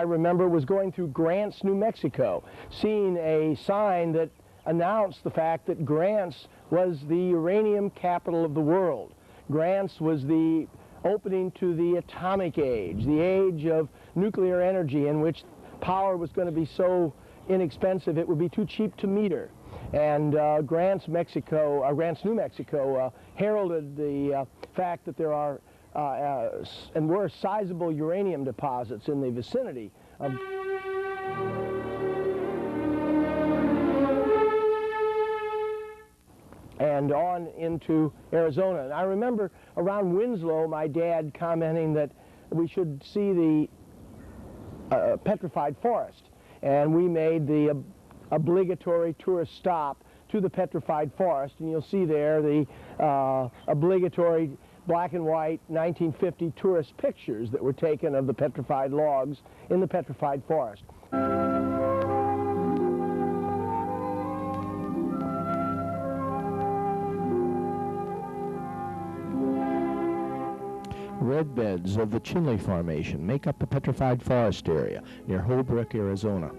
I remember was going through Grants, New Mexico, seeing a sign that announced the fact that Grants was the uranium capital of the world. Grants was the opening to the atomic age, the age of nuclear energy, in which power was going to be so inexpensive it would be too cheap to meter. And Grants, New Mexico heralded the fact that there are and were sizable uranium deposits in the vicinity of and on into Arizona. And I remember around Winslow my dad commenting that we should see the Petrified Forest, and we made the obligatory tourist stop to the Petrified Forest, and you'll see there the obligatory black and white 1950 tourist pictures that were taken of the petrified logs in the Petrified Forest. Red beds of the Chinle Formation make up the Petrified Forest area near Holbrook, Arizona.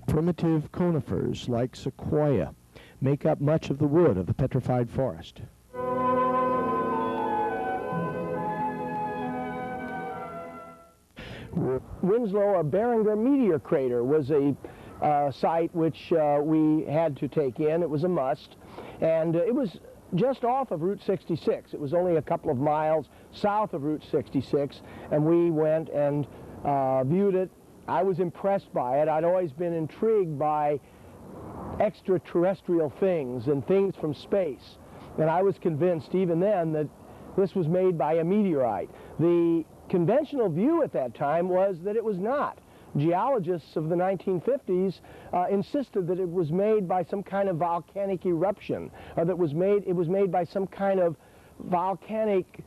Primitive conifers like sequoia make up much of the wood of the Petrified Forest. Winslow, or Beringer Meteor crater, was a site which we had to take in. It was a must, and it was just off of Route 66. It was only a couple of miles south of Route 66, and we went and viewed it. I was impressed by it. I'd always been intrigued by extraterrestrial things and things from space, and I was convinced even then that this was made by a meteorite. The conventional view at that time was that it was not. Geologists of the 1950s insisted that it was made by some kind of volcanic eruption, or that it was made by some kind of volcanic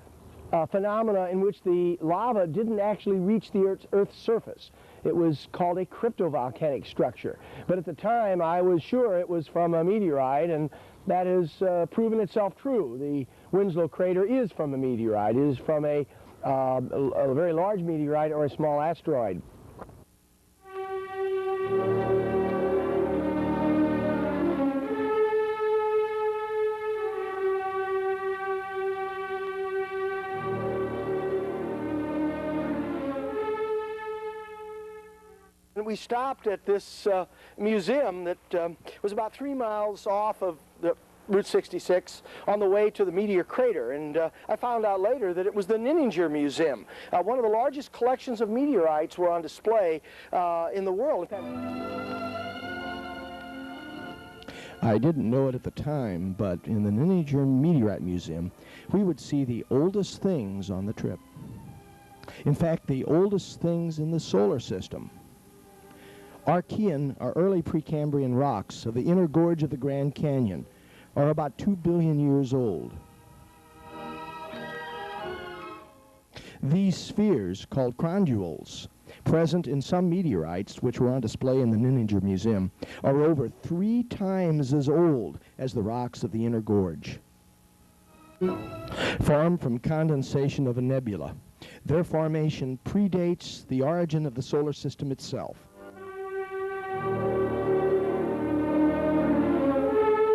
phenomena in which the lava didn't actually reach the Earth's surface. It was called a cryptovolcanic structure. But at the time, I was sure it was from a meteorite, and that has proven itself true. The Winslow crater is from a meteorite. It is from a very large meteorite or a small asteroid. We stopped at this museum that was about 3 miles off of the Route 66 on the way to the Meteor crater, and I found out later that it was the Ninninger Museum. One of the largest collections of meteorites were on display in the world. I didn't know it at the time, but in the Ninninger Meteorite Museum, we would see the oldest things on the trip. In fact, the oldest things in the solar system. Archean, or early Precambrian rocks of the inner gorge of the Grand Canyon, are about 2 billion years old. These spheres, called chrondules, present in some meteorites, which were on display in the Ninninger Museum, are over 3 times as old as the rocks of the inner gorge. Formed from condensation of a nebula, their formation predates the origin of the solar system itself.